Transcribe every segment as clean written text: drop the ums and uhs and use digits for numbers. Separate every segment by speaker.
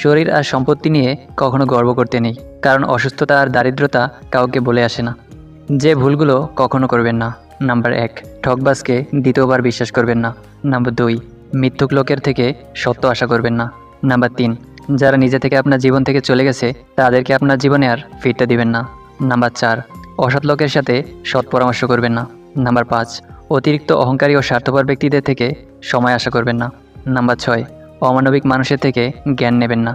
Speaker 1: শরীর আর সম্পত্তি নিয়ে কখনো গর্ব করতে নেই, কারণ অসুস্থতা আর দারিদ্রতা কাউকে বলে আসে না। যে ভুলগুলো কখনো করবেন না। নাম্বার 1, ঠকবাজকে দ্বিতীয়বার বিশ্বাস করবেন না। নাম্বার 2, মিথ্যুক লোকের থেকে সত্য আশা করবেন না। নাম্বার 3, যারা নিজে থেকে আপনার জীবন থেকে চলে গেছে তাদেরকে আপনার জীবনে আর ফিরতে দিবেন না। নাম্বার 4, অসৎ লোকের সাথে সৎ পরামর্শ করবেন না। নাম্বার 5, অতিরিক্ত অহংকারী ও স্বার্থপর ব্যক্তিদের থেকে সময় আশা করবেন না। নাম্বার 6, অমানবিক মানুষের থেকে জ্ঞান নেবেন না।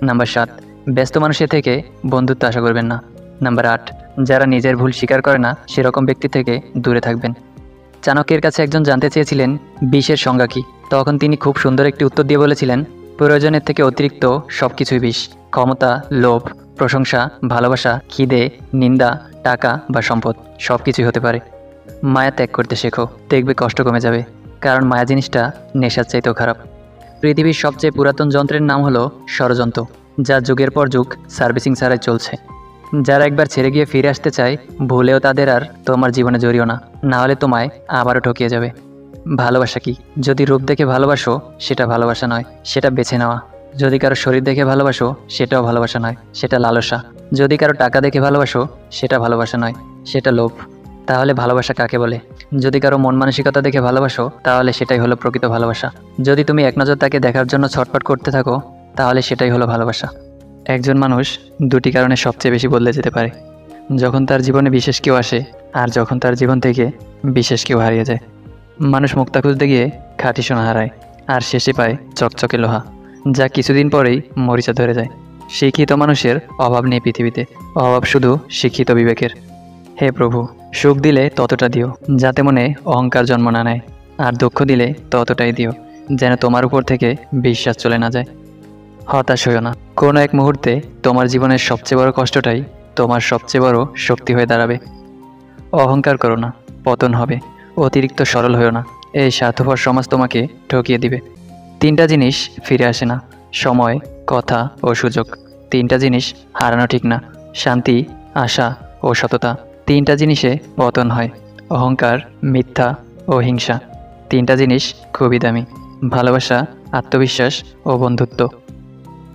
Speaker 1: নাম্বার 7, ব্যস্ত মানুষের থেকে বন্ধুত্ব আশা করবেন না। নাম্বার 8, যারা নিজের ভুল স্বীকার করে না সেরকম ব্যক্তি থেকে দূরে থাকবেন। চাণক্যের কাছে একজন জানতে চেয়েছিলেন বিষের সংজ্ঞা কী। তখন তিনি খুব সুন্দর একটি উত্তর দিয়ে বলেছিলেন, প্রয়োজনের থেকে অতিরিক্ত সব কিছুই বিষ। ক্ষমতা, লোভ, প্রশংসা, ভালোবাসা, খিদে, নিন্দা, টাকা বা সম্পদ সব কিছুই হতে পারে। মায়া ত্যাগ করতে শেখো, দেখবে কষ্ট কমে যাবে, কারণ মায়া জিনিসটা নেশার চাইতেও খারাপ। পৃথিবীর সবচেয়ে পুরাতন যন্ত্রের নাম হলো ষড়যন্ত্র, যা যুগের পর যুগ সার্ভিসিং ছাড়াই চলছে। যারা একবার ছেড়ে গিয়ে ফিরে আসতে চায়, ভুলেও তাদের আর তোমার জীবনে জড়িও না, না হলে তোমায় আবারও ঠকিয়ে যাবে। ভালোবাসা কি? যদি রূপ দেখে ভালোবাসো সেটা ভালোবাসা নয়, সেটা বেছে নেওয়া। যদি কারো শরীর দেখে ভালোবাসো সেটাও ভালোবাসা নয়, সেটা লালসা। যদি কারো টাকা দেখে ভালোবাসো সেটা ভালোবাসা নয়, সেটা লোভ। তাহলে ভালোবাসা কাকে বলে? যদি কারো মন মানসিকতা দেখে ভালোবাসো তাহলে সেটাই হলো প্রকৃত ভালোবাসা। যদি তুমি এক নজর তাকে দেখার জন্য ছটফট করতে থাকো তাহলে সেটাই হলো ভালোবাসা। একজন মানুষ দুটি কারণে সবচেয়ে বেশি বদলে যেতে পারে, যখন তার জীবনে বিশেষ কেউ আসে আর যখন তার জীবন থেকে বিশেষ কেউ হারিয়ে যায়। মানুষ মুক্তা খুঁজতে গিয়ে খাঁটি সোনা হারায় আর শেষে পায় চকচকে লোহা, যা কিছুদিন পরেই মরিচা ধরে যায়। শিক্ষিত মানুষের অভাব নেই পৃথিবীতে, অভাব শুধু শিক্ষিত বিবেকের। হে প্রভু, সুখ দিলে ততটা দিও যাতে মনে অহংকার জন্ম না নেয়, আর দুঃখ দিলে ততটাই দিও যেন তোমার উপর থেকে বিশ্বাস চলে না যায়। হতাশ হইও না, কোনো এক মুহূর্তে তোমার জীবনের সবচেয়ে বড় কষ্টটাই তোমার সবচেয়ে বড় শক্তি হয়ে দাঁড়াবে। অহংকার করো না, পতন হবে। অতিরিক্ত সরল হইও না, এই স্বার্থপর সমাজ তোমাকে ঠকিয়ে দিবে। 3টা জিনিস ফিরে আসে না, সময়, কথা ও সুযোগ। 3টা জিনিস হারানো ঠিক না, শান্তি, আশা ও সততা। 3টা জিনিসে পতন হয়, অহংকার, মিথ্যা ও হিংসা। 3টা জিনিস খুবই দামি, ভালোবাসা, আত্মবিশ্বাস ও বন্ধুত্ব।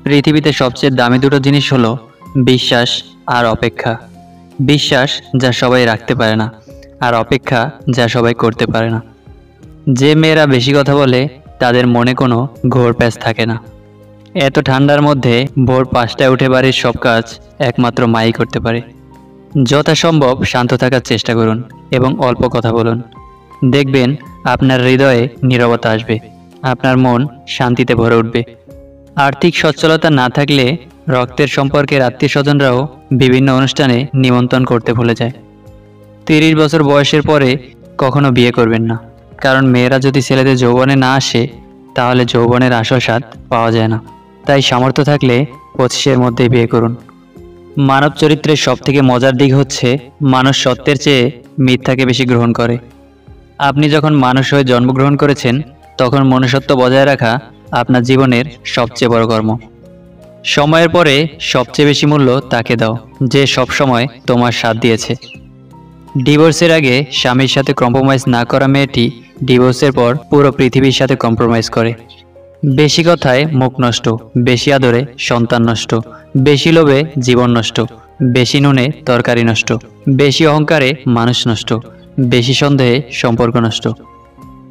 Speaker 1: পৃথিবীতে সবচেয়ে দামি দুটো জিনিস হলো বিশ্বাস আর অপেক্ষা। বিশ্বাস যা সবাই রাখতে পারে না, আর অপেক্ষা যা সবাই করতে পারে না। যে মেয়েরা বেশি কথা বলে তাদের মনে কোনো ঘোর প্যাঁচ থাকে না। এত ঠান্ডার মধ্যে ভোর 5টায় উঠে বাড়ির সব কাজ একমাত্র মাই করতে পারে। যথাসম্ভব শান্ত থাকার চেষ্টা করুন এবং অল্প কথা বলুন। দেখবেন আপনার হৃদয়ে নীরবতা আসবে, আপনার মন শান্তিতে ভরে উঠবে। আর্থিক সচ্ছলতা না থাকলে রক্তের সম্পর্কের আত্মীয়স্বজনরাও বিভিন্ন অনুষ্ঠানে নিমন্ত্রণ করতে ভুলে যায়। 30 বছর বয়সের পরে কখনো বিয়ে করবেন না, কারণ মেয়েরা যদি ছেলেদের যৌবনে না আসে তাহলে যৌবনের আসল স্বাদ পাওয়া যায় না। তাই সামর্থ্য থাকলে 25-এর মধ্যেই বিয়ে করুন। মানব চরিত্রের সবথেকে মজার দিক হচ্ছে মানুষ সত্যের চেয়ে মিথ্যাকে বেশি গ্রহণ করে। আপনি যখন মানুষ হয়ে জন্মগ্রহণ করেছেন তখন মনুষ্যত্ব বজায় রাখা আপনার জীবনের সবচেয়ে বড় কর্ম। সময়ের পরে সবচেয়ে বেশি মূল্য তাকে দাও যে সব সময় তোমার সাথ দিয়েছে। ডিভোর্সের আগে স্বামীর সাথে কম্প্রোমাইজ না করা মেয়েটি ডিভোর্সের পর পুরো পৃথিবীর সাথে কম্প্রোমাইজ করে। বেশি কথায় মুখ নষ্ট, বেশি আদরে সন্তান নষ্ট, বেশি লোভে জীবন নষ্ট, বেশি নুনে তরকারি নষ্ট, বেশি অহংকারে মানুষ নষ্ট, বেশি সন্দেহে সম্পর্ক নষ্ট।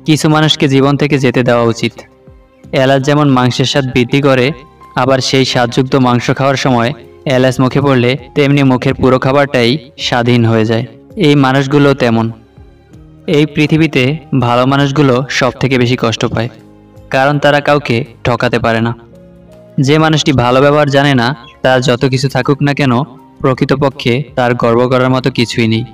Speaker 1: কিছু মানুষকে জীবন থেকে যেতে দেওয়া উচিত। এলাচ যেমন মাংসের স্বাদ বৃদ্ধি করে, আবার সেই স্বাদযুক্ত মাংস খাওয়ার সময় এলাচ মুখে পড়লে তেমনি মুখের পুরো খাবারটাই স্বাধীন হয়ে যায়। এই মানুষগুলো তেমন। এই পৃথিবীতে ভালো মানুষগুলো সব থেকে বেশি কষ্ট পায়, কারণ তারা কাউকে ঠকাতে পারে না। যে মানুষটি ভালো ব্যবহার জানে না, তার যত কিছু থাকুক না কেন প্রকৃতপক্ষে তার গর্ব করার মতো কিছুই নেই।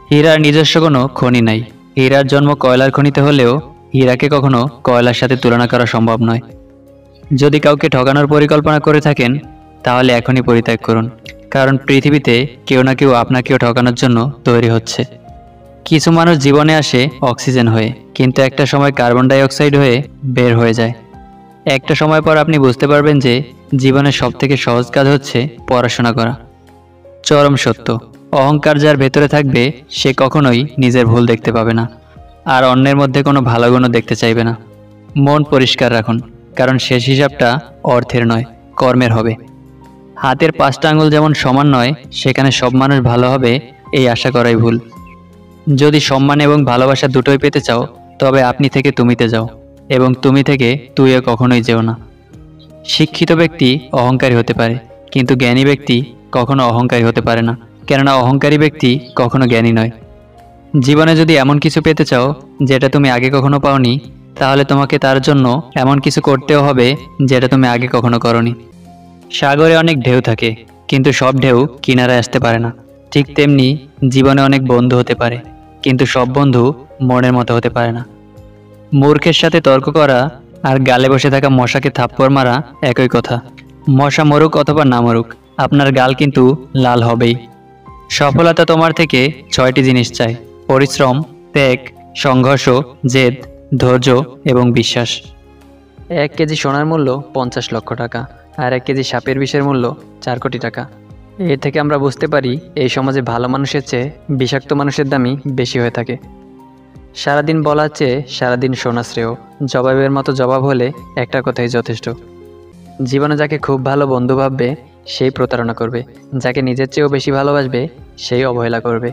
Speaker 1: হীরার নিজস্ব কোনো খনি নাই। হীরার জন্ম কয়লার খনিতে হলেও হীরাকে কখনো কয়লার সাথে তুলনা করা সম্ভব নয়। যদি কাউকে ঠকানোর পরিকল্পনা করে থাকেন তাহলে এখনই পরিত্যাগ করুন, কারণ পৃথিবীতে কেউ না কেউ আপনাকেও ঠকানোর জন্য তৈরি হচ্ছে। কিছু মানুষ জীবনে আসে অক্সিজেন হয়ে, কিন্তু একটা সময় কার্বন ডাই অক্সাইড হয়ে বের হয়ে যায়। একটা সময় পর আপনি বুঝতে পারবেন যে জীবনের সবথেকে সহজ কাজ হচ্ছে পড়াশোনা করা। চরম সত্য, অহংকার যার ভেতরে থাকবে সে কখনোই নিজের ভুল দেখতে পাবে না, আর অন্যের মধ্যে কোনো ভালো গুণও দেখতে চাইবে না। মন পরিষ্কার রাখুন, কারণ শেষ হিসাবটা অর্থের নয়, কর্মের হবে। হাতের 5টা আঙুল যেমন সমান নয়, সেখানে সব মানুষ ভালো হবে এই আশা করাই ভুল। যদি সম্মান এবং ভালোবাসা দুটোই পেতে চাও, তবে আপনি থেকে তুমিতে যাও, এবং তুমি থেকে তুইও কখনোই যেও না। শিক্ষিত ব্যক্তি অহংকারী হতে পারে, কিন্তু জ্ঞানী ব্যক্তি কখনো অহংকারী হতে পারে না, কেননা অহংকারী ব্যক্তি কখনো জ্ঞানী নয়। জীবনে যদি এমন কিছু পেতে চাও যেটা তুমি আগে কখনো পাওনি, তাহলে তোমাকে তার জন্য এমন কিছু করতেও হবে যেটা তুমি আগে কখনো করনি। সাগরে অনেক ঢেউ থাকে, কিন্তু সব ঢেউ কিনারায় আসতে পারে না। ঠিক তেমনি জীবনে অনেক বন্ধু হতে পারে, কিন্তু সব বন্ধু মনের মতো হতে পারে না। মূর্খের সাথে তর্ক করা আর গালে বসে থাকা মশাকে থাপ্পড় মারা একই কথা। মশা মরুক অথবা না মরুক, আপনার গাল কিন্তু লাল হবেই। সফলতা তোমার থেকে 6টি জিনিস চাই: পরিশ্রম, ত্যাগ, সংঘর্ষ, জেদ, ধৈর্য এবং বিশ্বাস। 1 কেজি সোনার মূল্য 50 লক্ষ টাকা, আর 1 কেজি সাপের বিষের মূল্য 4 কোটি টাকা। এর থেকে আমরা বুঝতে পারি এই সমাজে ভালো মানুষের চেয়ে বিষাক্ত মানুষের দামই বেশি হয়ে থাকে। সারাদিন বলার চেয়ে সারাদিন শোনা শ্রেয়। জবাবের মতো জবাব হলে একটা কথাই যথেষ্ট। জীবনে যাকে খুব ভালো বন্ধু ভাববে সেই প্রতারণা করবে, যাকে নিজের চেয়েও বেশি ভালোবাসবে সেই অবহেলা করবে,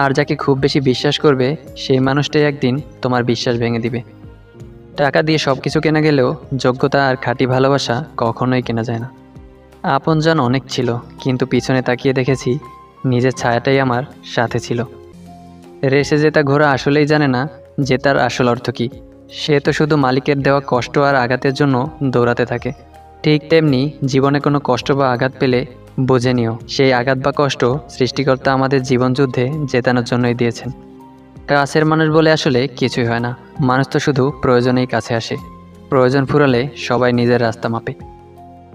Speaker 1: আর যাকে খুব বেশি বিশ্বাস করবে সেই মানুষটাই একদিন তোমার বিশ্বাস ভেঙে দিবে। টাকা দিয়ে সব কিছু কেনা গেলেও যোগ্যতা আর খাঁটি ভালোবাসা কখনোই কেনা যায় না। আপনজন অনেক ছিল, কিন্তু পিছনে তাকিয়ে দেখেছি নিজের ছায়াটাই আমার সাথে ছিল। রেসে জেতা ঘোড়া আসলেই জানে না জেতার আসল অর্থ কী। সে তো শুধু মালিকের দেওয়া কষ্ট আর আঘাতের জন্য দৌড়াতে থাকে। ঠিক তেমনি জীবনে কোনো কষ্ট বা আঘাত পেলে বুঝে নিও সেই আঘাত বা কষ্ট সৃষ্টিকর্তা আমাদের জীবনযুদ্ধে জেতানোর জন্যই দিয়েছেন। কাছের মানুষ বলে আসলে কিছুই হয় না। মানুষ তো শুধু প্রয়োজনেই কাছে আসে। প্রয়োজন ফুরালে সবাই নিজের রাস্তা মাপে।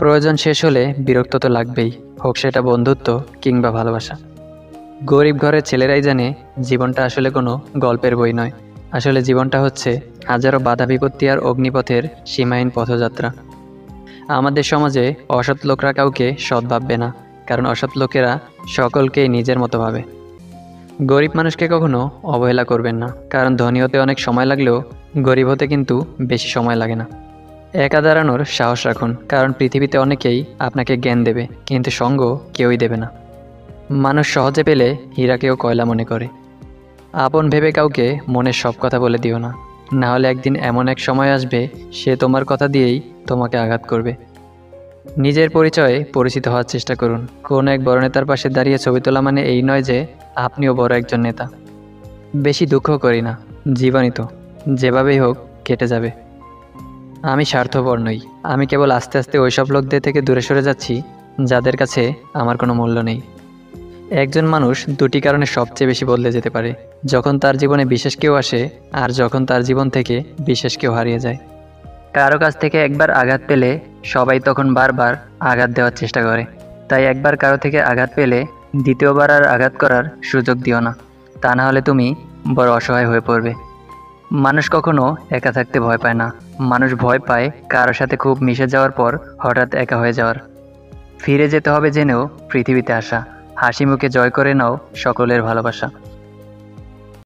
Speaker 1: প্রয়োজন শেষ হলে বিরক্ত তো লাগবেই, হোক সেটা বন্ধুত্ব কিংবা ভালোবাসা। গরিব ঘরের ছেলেরাই জানে জীবনটা আসলে কোনো গল্পের বই নয়। আসলে জীবনটা হচ্ছে হাজারো বাধা বিপত্তি আর অগ্নিপথের সীমাহীন পথযাত্রা। আমাদের সমাজে অসৎ লোকরা কাউকে সৎ ভাববে না, কারণ অসৎ লোকেরা সকলকেই নিজের মতো ভাবে। গরিব মানুষকে কখনো অবহেলা করবেন না, কারণ ধনী হতে অনেক সময় লাগলেও গরিব হতে কিন্তু বেশি সময় লাগে না। একা দাঁড়ানোর সাহস রাখুন, কারণ পৃথিবীতে অনেকেই আপনাকে জ্ঞান দেবে, কিন্তু সঙ্গ কেউই দেবে না। মানুষ সহজে পেলে হীরাকেও কয়লা মনে করে। আপন ভেবে কাউকে মনের সব কথা বলে দিও না, না হলে একদিন এমন এক সময় আসবে সে তোমার কথা দিয়েই তোমাকে আঘাত করবে। নিজের পরিচয়ে পরিচিত হওয়ার চেষ্টা করুন। কোনো এক বড় নেতার পাশে দাঁড়িয়ে ছবি তোলা মানে এই নয় যে আপনিও বড় একজন নেতা। বেশি দুঃখ করি না, জীবনই তো যেভাবেই হোক কেটে যাবে। আমি স্বার্থপর নই, আমি কেবল আস্তে আস্তে ওইসব লোকদের থেকে দূরে সরে যাচ্ছি যাদের কাছে আমার কোনো মূল্য নেই। একজন মানুষ 2টি কারণে সবচেয়ে বেশি বদলে যেতে পারে: যখন তার জীবনে বিশেষ কেউ আসে, আর যখন তার জীবন থেকে বিশেষ কেউ হারিয়ে যায়। কারো কাছ থেকে একবার আঘাত পেলে সবাই তখন বারবার আঘাত দেওয়ার চেষ্টা করে। তাই একবার কারো থেকে আঘাত পেলে দ্বিতীয়বার আর আঘাত করার সুযোগ দিও না, তা না হলে তুমি বড় অসহায় হয়ে পড়বে। মানুষ কখনো একা থাকতে ভয় পায় না, মানুষ ভয় পায় কারোর সাথে খুব মিশে যাওয়ার পর হঠাৎ একা হয়ে যাওয়ার। ফিরে যেতে হবে জেনেও পৃথিবীতে আসা, হাসি মুখে জয় করে নাও সকলের ভালোবাসা।